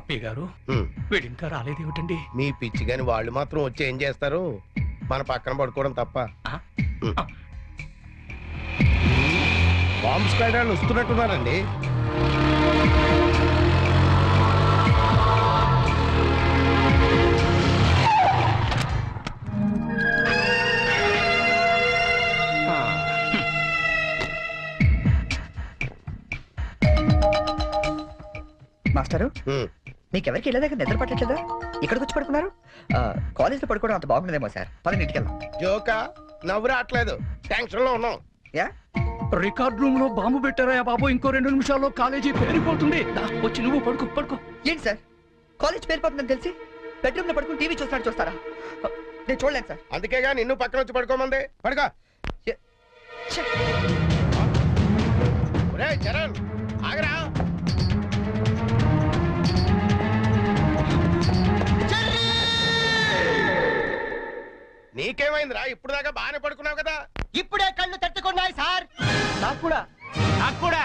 పప్పి గారు వీడు ఇంకా రాలేదేమిటండి? మీ పిచ్చి గాని వాళ్ళు మాత్రం వచ్చి ఏం చేస్తారు? మన పక్కన పడుకోవడం తప్ప. బాంబ్ స్క్వాడ్ వాళ్ళు వస్తున్నట్టున్నారండి. మాస్టరు, మీకెవరికి ఇళ్ళ దగ్గర నిద్ర పట్టట్లేదా? ఇక్కడికి వచ్చి పడుకున్నారు? కాలేజ్లో పడుకోవడం అంత బాగుండదేమో సార్. పదని ఇంటికి వెళ్దాం. జోకా? నవ్వు రావట్లేదు, టెన్షన్ లో ఉన్నాం. యా, రికార్డ్ రూమ్ లో బాంబు పెట్టారా బాబు? ఇంకో 2 నిమిషాల్లో కాలేజీ పేరిపోతుంది. వచ్చి నువ్వు పడుకో పడుకో. ఏంటి సార్, కాలేజ్ పేరిపోతుందని తెలిసి బెడ్రూమ్ లో పడుకుని టీవీ చూస్తారా? నేను చూడలేను సార్. అందుకేగా నిన్ను పక్కన వచ్చి పడుకోమంది. పడుకో. చరణ్ ఆగరా. నీకేమైందిరా? ఇప్పుడు దాకా బాగానే పడుకున్నావు కదా. ఇప్పుడే కళ్ళు తట్టుకున్నాయి సార్. నాకు కూడా.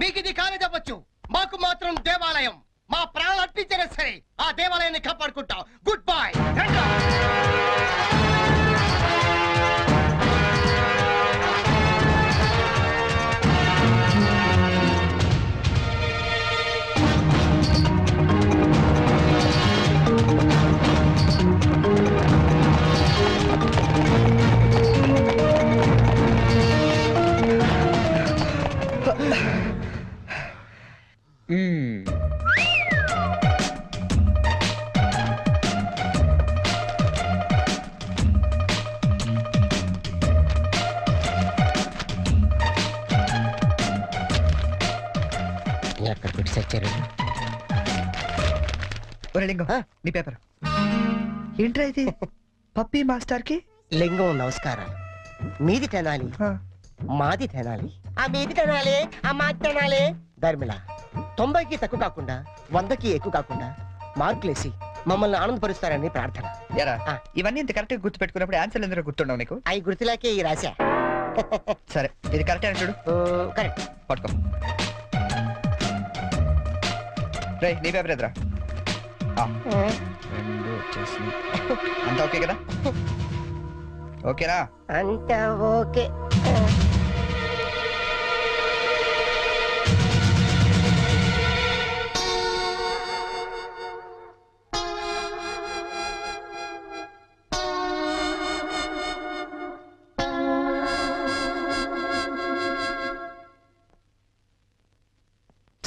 మీకు ఇది కాలేజ్ అవ్వచ్చు, మాకు మాత్రం దేవాలయం. మా ప్రాణాలు అర్పించనే సరే ఆ దేవాలయాన్ని కాపాడుకుంటాం. Good bye. లింగం, నీ పేపర్ ఏంట్రా ఇది? పప్పి మాస్టర్ కి లింగం నమస్కారాలు. మీది తినాలి, మాది తినాలి, ఆ మీది తినాలి, ఆ మాది తినాలి. ధర్మిళ 90కి తక్కువ కాకుండా 100కి ఎక్కువ కాకుండా మార్కులేసి మమ్మల్ని ఆనందపరుస్తారని ప్రార్థన. ఇవన్నీ ఇంత కరెక్ట్ గా గుర్తు పెట్టుకున్నప్పుడు ఆన్సర్లు ఎందుకు గుర్తుండవు నీకు? అవి గుర్తులాకే ఈ రాశా. సరే, ఇది కరెక్ట్ అని చూడు. కరెక్ట్. పట్టుకో. రే, నీ పేపర్ ఎదురా. అంతా ఓకే కదా? ఓకేనా? అంతా ఓకే.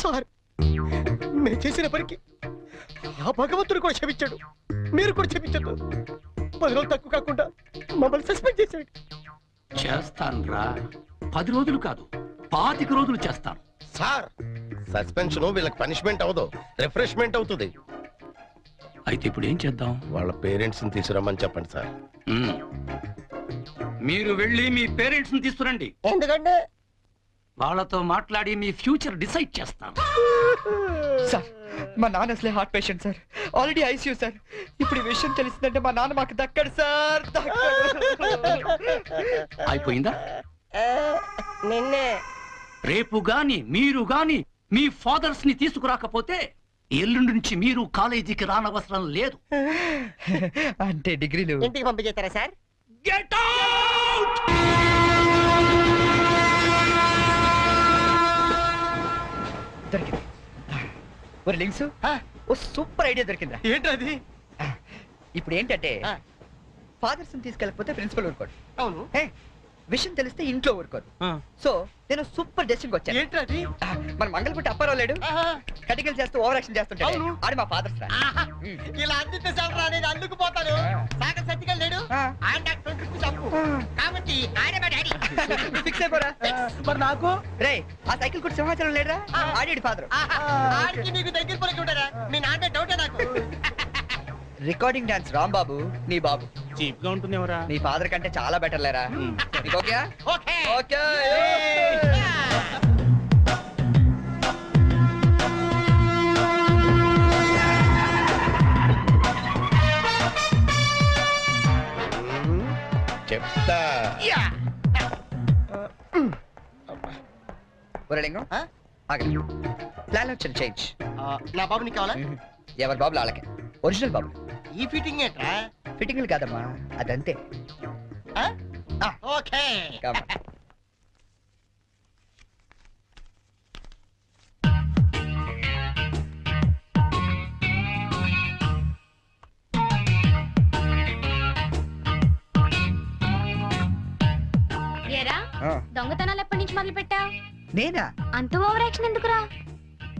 సార్, మేము చేసిన పనికి ఆ భగవంతుడు కూడా క్షమించాడు, మీరు కూడా క్షమించదు. 10 రోజులు తక్కువ కాకుండా మమ్మల్ని సస్పెండ్ చేశాడు. చేస్తాను రా, 10 రోజులు కాదు 25 రోజులు చేస్తాను. సార్, సస్పెన్షన్ వీళ్ళకి పనిష్మెంట్ అవదు, రిఫ్రెష్మెంట్ అవుతుంది. అయితే ఇప్పుడు ఏం చేద్దాం? వాళ్ళ పేరెంట్స్ ని తీసుకురమ్మని చెప్పండి సార్. మీరు వెళ్ళి మీ పేరెంట్స్ ని తీసుకురండి. ఎందుకంటే వాళ్ళతో మాట్లాడి మీ ఫ్యూచర్ డిసైడ్ చేస్తాను. సార్, మా నాన్న అసలే heart patient sir, already ICU sir. ఇప్పుడు ఈ విషయం తెలిసిందంటే మా నాన్న మాకు దక్కడు సార్. అయిపోయిందా? నిన్నే రేపు గాని మీరు గాని మీ ఫాదర్స్ ని తీసుకురాకపోతే ఎల్లుండి నుంచి మీరు కాలేజీకి రానవసరం లేదు. అంటే డిగ్రీలు ఇంటికి పంపించేస్తారా సార్? Get out! దొరికింది. ఒరే లింక్స్, ఓ సూపర్ ఐడియా దొరికిందా? ఏంటది? ఇప్పుడు ఏంటంటే ఫాదర్స్ తీసుకెళ్ళకపోతే ప్రిన్సిపల్ ఊరుకోడు. అవును. విషయం తెలిస్తే ఇంట్లో ఊరుకోరు. సో నేను సూపర్ డెసిషన్ వచ్చాను. ఏంటది? మన మంగళపుట్టి అప్పారావు లేడు, కటికలు చేస్తూ ఓవర్ యాక్షన్ చేస్తుంటాడు. ఆడు మా ఫాదర్స్ రా. ఇలా అందితే సార్ నేను అల్లుకుపోతాను. సాగర్ సత్తికల్ లేడు, ఆయన డాక్టర్ తప్పు కాబట్టి ఆయన మా డాడీ. ఫిక్స్ అయిపోరా. మరి నాకు రే, ఆ సైకిల్ కూడా సింహాచలం లేడురా, ఆడి ఫాదర్. ఆడికి నీకు దగ్గర పలికి ఉంటారా? మీ నాన్న డౌటే నాకు. రికార్డింగ్ డాన్స్ రాంబాబు నీ బాబు చీప్ గా ఉంటుంది ఎవరా? నీ ఫాదర్ కంటే చాలా బెటర్ లేరా. Okay okay okay. చెప్తా. ఒరే లింగం, ఆగండి. ప్లాన్ వచ్చిన చేంజ్. నా బాబు నీకు కావాలా? ఎవరి బాబులు వాళ్ళకే. ఒరిజినల్ బాబు. ఈ ఫిట్టింగ్ ఏంట్రా? ఫిట్టింగ్లు కాదమ్మా, అదంతే. ఓకే. Come on. ఏరా దొంగతనాలు ఎప్పటి నుంచి మొదలు పెట్టావు? నేనా? అంత ఓవర్ యాక్షన్ ఎందుకురా?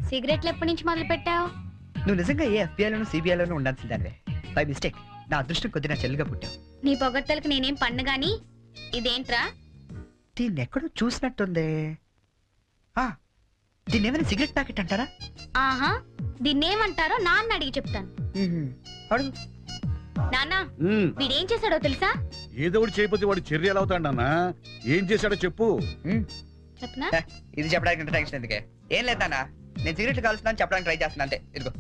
సిగరెట్లు ఎప్పటి నుంచి మొదలు పెట్టావు? నువ్వు నిజంగా ఏ ఎఫ్బిఐలోను సిబిఐలోను ఉండాల్సిందానివే. బై మిస్టేక్ నా అదృష్టం కొద్ది నా చెల్లిగా పుట్టావు. నీ పొగడ్తలకు నేనేం పన్ను గాని ఇదేంట్రా? దీన్ని ఎక్కడో చూసినట్టుంది. దీన్ని ఏమైనా సిగరెట్ ప్యాకెట్ అంటారా? ఆహా, దీన్నేమంటారో నాన్న అడిగి చెప్తాను. అడుగు. నాన్న, వీడేం చేశాడో తెలుసా? ఏదో ఒకటి చేయకపోతే వాడు చర్య ఎలా అవుతాడు నాన్న? ఏం చేశాడో చెప్పు. చెప్పనా? ఇది చెప్పడానికి ఇంత టెన్షన్ ఎందుకే? ఏం లేదు నాన్న, నేను సిగరెట్ కాల్స్తున్నాను చెప్పడానికి ట్రై చేస్తున్నా అంతే. ఇదిగో.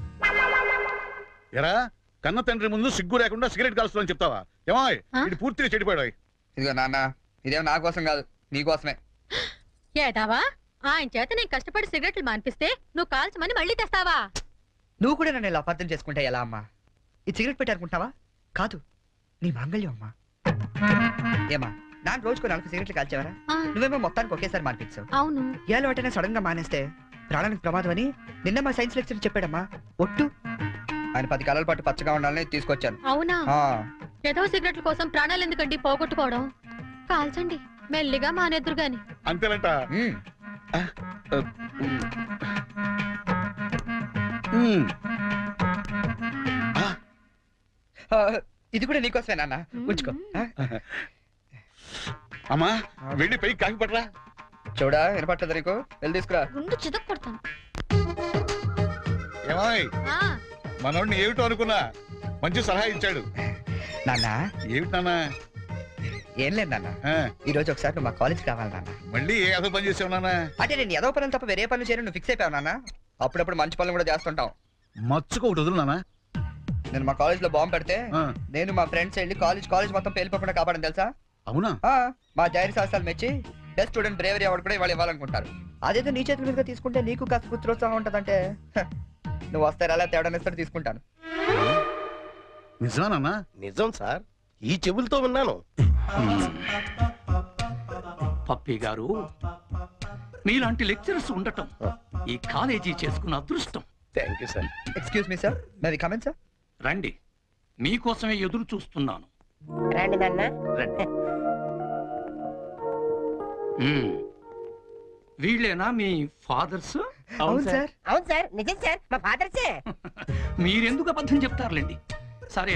ఎరా కన్న తండ్రి ముందు సిగ్గు లేకుండా సిగరెట్ కాల్చుతాను చెప్తావా? ఏమో ఇది పూర్తిగా చెడిపోయాడు. ఇదిగో నాన్న, ఇదేమో నా కోసం కాదు, నీ కోసమే. ఏదావా ఆయన చేత నేను కష్టపడి సిగరెట్లు మానిపిస్తే నువ్వు కాల్చమని మళ్ళీ తెస్తావా? నువ్వు కూడా నన్ను ఇలా అపార్థం చేసుకుంటే ఎలా అమ్మా? ఈ సిగరెట్ పెట్టారనుకుంటావా? కాదు, నీ మాంగళ్యం అమ్మా. ఏమా నాన్న రోజుకో 4 సిగరెట్లు కాల్చేవారా? నువ్వేమో మొత్తానికి ఒకేసారి మానిపించావు. అవును. ఏ అలవాటైనా సడన్ గా మానేస్తే ప్రాణానికి ప్రమాదం అని నిన్న మా సైన్స్ లెక్చర్ చెప్పాడమ్మా. ఒట్టు ఆయన 10 కాలాల పాటు పచ్చగా ఉండాలని తీసుకొచ్చాను. అవునా? ఏదో సిగరెట్ల కోసం ప్రాణాలు ఎందుకండి పోగొట్టుకోవడం? కాల్చండి, మెల్లిగా మానేద్దురు గాని. అంతేనంట. ఇది కూడా నీకోసమే నాన్న, ఉంచుకో. అమ్మా వెళ్ళి పైకి కాకి పట్టరా. చూడా వినపట్టదు నీకు? వెళ్ళి తీసుకురా. గుండు చితక్ కొడతాను. ఏమాయ్ మనోడిని ఏమిటో అనుకున్నా మంచి సలహా ఇచ్చాడు. నాన్న ఏమిటి నాన్న? ఏం లేదు నాన్న, ఈ రోజు ఒకసారి నువ్వు మా కాలేజ్కి రావాలి నాన్న. మళ్ళీ ఏ అదో పని చేసావు నాన్న? అంటే నేను ఏదో పనులు తప్ప వేరే పనులు చేయను నువ్వు ఫిక్స్ అయిపోయావు నాన్న. అప్పుడప్పుడు మంచి పనులు కూడా చేస్తుంటాం. మచ్చుకో ఒకటి వదులు నాన్న. నేను మా కాలేజ్ లో బాంబు పెడితే నేను మా ఫ్రెండ్స్ వెళ్ళి కాలేజ్ మొత్తం పేలిపోకుండా కాపాడని తెలుసా? అవునా? మా ధైర్య సాహసాలు మెచ్చి బెస్ట్ స్టూడెంట్ బ్రేవరీ అవార్డు కూడా ఇవాళ ఇవ్వాలనుకుంటారు. అదేదో నీ చేతుల మీదుగా తీసుకుంటే నీకు కాస్త పుత్రోత్సాహం ఉంటదంటే నువ్వు వస్తారా అలా తేడానిస్తారు తీసుకుంటాను. నిజమా నాన్న? నిజం సార్, ఈ చెవులతో విన్నాను. పప్పి గారు, మీలాంటి లెక్చరర్స్ ఉండటం ఈ కాలేజీ చేసుకున్న అదృష్టం. Thank you sir. Excuse me sir, maybe comment sir. రండి, మీకోసమే ఎదురు చూస్తున్నాను. రండి నాన్న. రండి. వీళ్ళేనా మీ ఫాదర్స్? అవును సార్. అవును సార్, నిజం సార్, మా ఫాదర్సే. మీరెందుకు అబద్ధం చెప్తారులేండి. సరే,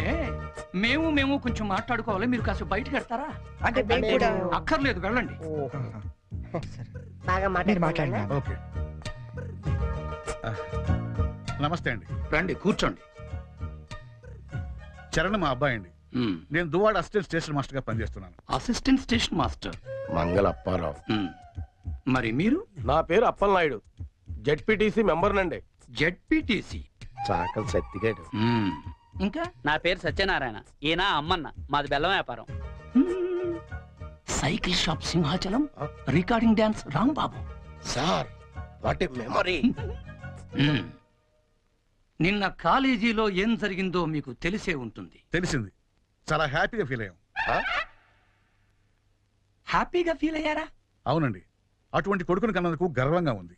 మేము కొంచెం మాట్లాడుకోవాలి, మీరు కాస్త బయటకు వెళ్తారా? అంటే మేము కూడా అక్కర్లేదు, వెళ్ళండి. బాగా మాట్లాడండి. ఓకే. నమస్తే అండి. రండి, కూర్చోండి. చరణ్ మా అబ్బాయి అండి. నేను దువాడ అసిస్టెంట్ స్టేషన్ మాస్టర్ గా పనిచేస్తున్నాను. అసిస్టెంట్ స్టేషన్ మాస్టర్ మంగళ అప్పారావు. మరి మీరు? నా పేరు అప్పలనాయుడు, జెడ్పీటీసీ మెంబర్ నండి. జెడ్పీటీసీ. చాకల్ సత్తిగాడు. ఇంకా నా పేరు సత్యనారాయణ, ఈయన అమ్మన్న, మాది బెల్లం వ్యాపారం. Cycle shop Simhachalam, recording dance Rambabu. Sir what a memory. నిన్న కాలేజీలో ఏం జరిగిందో మీకు తెలిసే ఉంటుంది. తెలిసింది, చాలా హ్యాపీగా ఫీల్ అయ్యాం. హ్యాపీగా ఫీల్ అయ్యారా? అవునండి, అటువంటి కొడుకుని కన్నందుకు గర్వంగా ఉంది.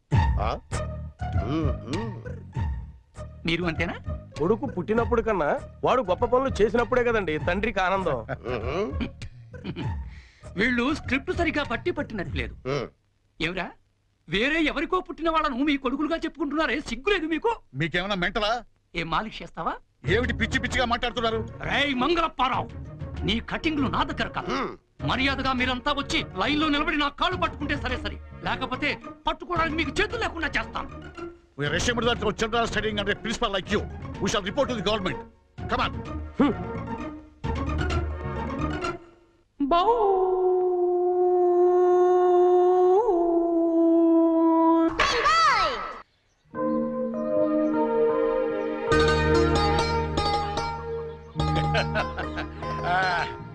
మీరు అంతేనా? కొడుకు పుట్టినప్పుడు కన్నా వాడు గొప్ప పనులు చేసినప్పుడే కదండి తండ్రికి ఆనందం. వీళ్ళు స్క్రిప్ట్ సరిగా పట్టినట్లేదు. ఏమిరా, వేరే ఎవరికో పుట్టిన వాళ్ళను మీ కొడుకులుగా చెప్పుకుంటున్నారే, సిగ్గులేదు మీకు? మీకేమైనా మెంటలా? ఏ మాలిష్ చేస్తావా? ఏమిటి పిచ్చి పిచ్చిగా మాట్లాడుతున్నారు? రేయ్ మంగళప్పారావు, నీ కటింగ్లు నా దగ్గర కాదు. మర్యాదగా మీరంతా వచ్చి లైన్ లో నిలబడి నా కాళ్ళు పట్టుకుంటే సరే, లేకపోతే పట్టుకోవడానికి మీకు చేతులు లేకుండా చేస్తాను. We are ashamed that our children are studying under a principal like you. We shall report to the government. Come on.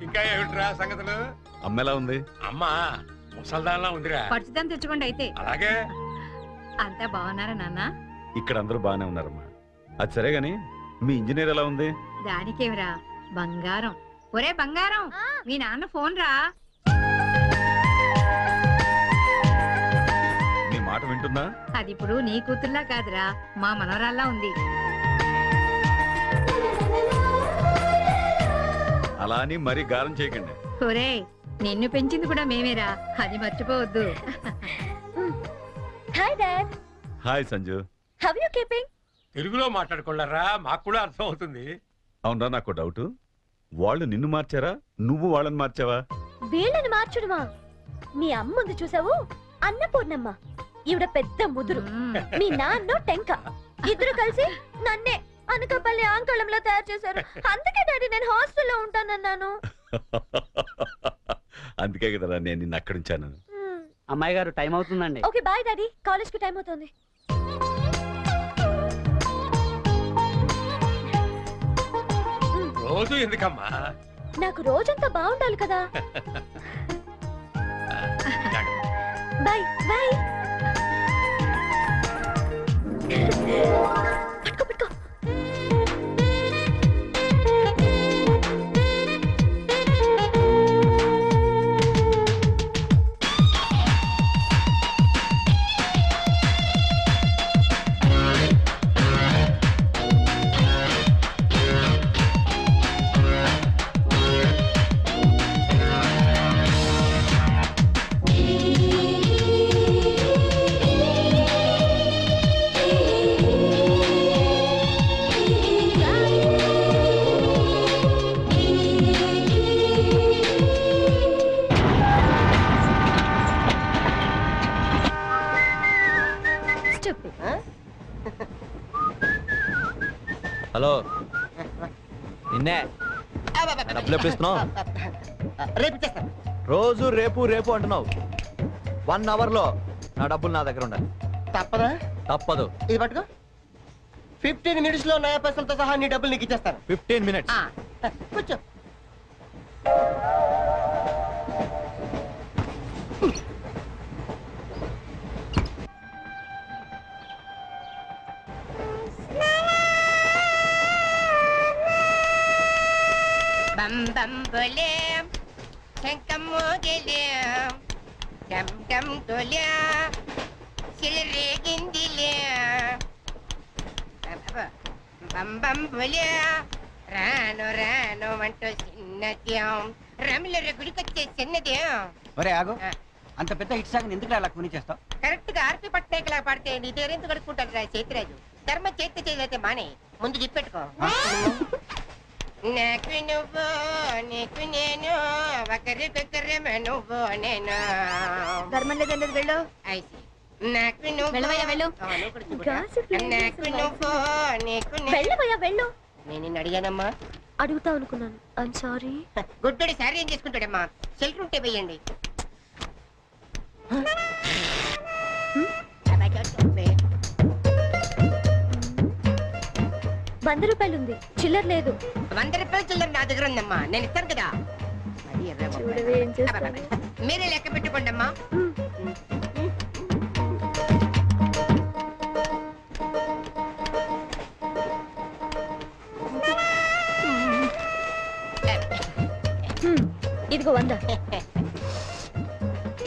ఇంకా ఏమిట్రా సంగతులు? అమ్మ ఎలా ఉంది? అమ్మా ముసల్దాన్లా ఉందిరా. పచ్చిదాన్ని తెచ్చుకోండి అయితే. అలాగే అంతా బాగున్నారా నాన్న? ఇక్కడ అందరూ బాగానే ఉన్నారమ్మా. అది సరే గాని మీ ఇంజనీర్ ఎలా ఉంది? దానికేమిరా బంగారం. ఒరే బంగారం, మీ నాన్న ఫోన్ రా. నీ మాట వింటుందా? అది ఇప్పుడు నీ కూతుర్లా కాదురా, మా మనవరాల్లా ఉంది. అలా అని మరీ గారం చేయకండి. ఒరే, నిన్ను పెంచింది కూడా మేమేరా, అది మర్చిపోవద్దు. Hi dad. Hi Sanju. How you keeping? తెలుగులో మాట్లాడుకోలేరా, మాకు కూడా అర్థం అవుతుంది. అవునరా, నాకు డౌట్. వాళ్ళు నిన్ను మార్చారా, నువ్వు వాళ్ళని మార్చావా? వీళ్ళని మార్చడమా? మీ అమ్మ ఉంది చూసావు, అన్నపూర్ణమ్మ. ఈవిడ పెద్ద ముదురు, మీ నాన్న టెంక. ఇద్దరు కలిసి నన్నే అనకాపల్లి ఆంకళంలో తయారు చేశారు. అందుకే డాడీ నేను హాస్టల్లో ఉంటానన్నాను. అందుకే కదరా నేను నిన్ను అక్కడ ఉంచాను. అమ్మాయి గారు టైం అవుతుందండి. ఓకే బాయ్ డాడీ, కాలేజ్ కి టైం అవుతుంది. రోజు ఎందుకమ్మా? నాకు రోజంతా బాగుండాలి కదా. Bye bye. పట్టుకో పట్టుకో. హలో, నిన్నే డబ్బులు ఎప్పుడు ఇస్తున్నావు? రేపు ఇచ్చేస్తాను. రోజు రేపు రేపు అంటున్నావు. 1 అవర్ లో నా డబ్బులు నా దగ్గర ఉండాలి. తప్పదా? తప్పదు. ఇది పట్టుకో. 15 మినిట్స్ లో నయా పైసలతో సహా నీ డబ్బులు నీకు ఇచ్చేస్తాను. 15 మినిట్స్. కూర్చో. బం బం బోలేం శంఖం మోగలేం డమ్ డమ్ తోలే సిలరేగిందిలే బం బం బోలే రాను రాను అంటూ చిన్నదేం రమిల గుడికొచ్చే చిన్నదేం. ఒరే ఆగు, అంత పెద్ద హిట్ సాంగ్ ఎందుకు అలా కొని చేస్తావు? కరెక్ట్ గా ఆర్పి పట్నాయక్ లా పాడితే నీ దగ్గర ఎందుకు కడుక్కుంటారు రా చేతిరాజు. ధర్మ చేతి చేయలేతే మానే, ముందు చెప్పెట్టుకో. నాకు నువ్వు నీకు నేను ఒకరికొకరేమో నువ్వు నేను. ధర్మం లేదండి, వెళ్ళు. నాకు నువ్వు వెళ్ళవయ్యా వెళ్ళు. నాకు నువ్వు నీకు వెళ్ళవయ్యా వెళ్ళు. నేను నిన్ను అడిగానమ్మా. అడుగుతా అనుకున్నాను. I'm sorry. గుడ్డోడి సారీ ఏం చేసుకుంటాడమ్మా? షెల్టర్ ఉంటే వేయండి. ₹100 ఉంది, చిల్లర లేదు. ₹100 చిల్లర నా దగ్గర ఉందమ్మా, నేను ఇస్తాను కదా. మీరే లెక్క పెట్టుకోండి అమ్మా. ఇదిగో 100.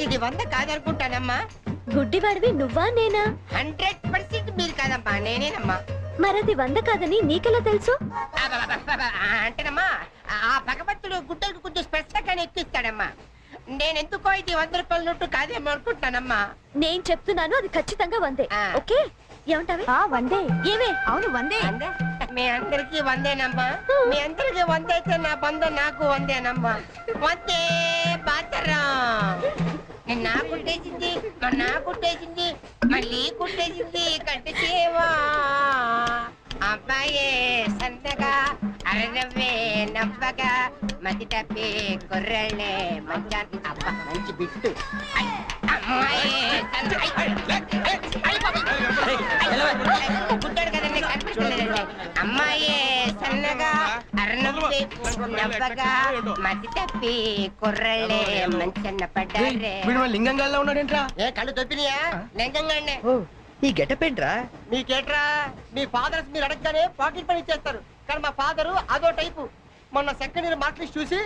ఇది 100 కాదనుకుంటానమ్మా. గుడ్డివాడివి నువ్వా నేనా? 100% మీరు కాదమ్మా, నేనేనమ్మా. మరది 100 కాదని నీకెలా తెలుసు? అంటేనమ్మా, ఆ భగవంతుడు గుడ్డలకు కొంచెం స్పెషల్గానే ఎక్కిస్తాడమ్మా. నేనెందుకో ఇది ₹100 నోటు కాదేమో అనుకుంటానమ్మా. నేను చెప్తున్నాను, అది ఖచ్చితంగా 100. ఓకే, ఏమంటావి? 100. ఏమే? అవును 100. మీ అందరికి 100ఏనమ్మా. మీ అందరికి 100 అయితే నా బంధం నాకు 100ఏనమ్మా. 100 పాతరం. నా కుట్టేసింది, నా కుట్టేసింది, మళ్ళీ కుట్టేసింది కంటి చేవా. అబ్బాయే సందగా అరనవ్వే నవ్వగా మతి తప్పి కుర్రళ్ళే మంచి అబ్బా మంచి బిట్టు. గుడ్డాడు కదండి, కనిపించలేదండి. అమ్మాయే సన్నగా అరనవ్వే నవ్వగా మతి తప్పి కుర్రళ్ళే మంచన్న పడ్డారే. లింగంగా ఉన్నాడేంట్రా? ఏ కళ్ళు తప్పినాయా? లింగంగానే. ఈ గెటప్ ఏంట్రా? మీకేట్రా మీ ఫాదర్స్ మీరు అడగగానే పాకెట్ పని ఇచ్చేస్తారు, కానీ మా ఫాదరు అదో టైపు. మొన్న సెకండ్ ఇయర్ మార్క్ లిస్ట్ చూసి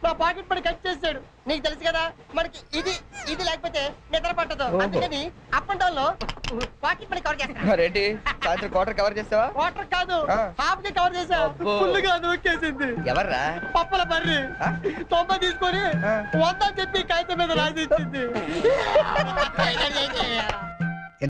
నా పాకెట్ పని కట్ చేసాడు. నీకు తెలుసు కదా మనకి ఇది ఇది లేకపోతే నిద్ర పట్టదు, అందుకని అప్ అండ్ డౌన్ లో పాకెట్ పని కవర్ చేస్తాను. మరేంటి సాయంత్రం క్వార్టర్ కవర్ చేస్తావా? వాటర్ కాదు, హాఫ్ కి కవర్ చేసా. ఫుల్గా నూకేసింది. ఎవర్రా? పప్పల బర్రి 90 తీసుకొని 100 చెప్పి కాగితం మీద రాసి ఇచ్చింది.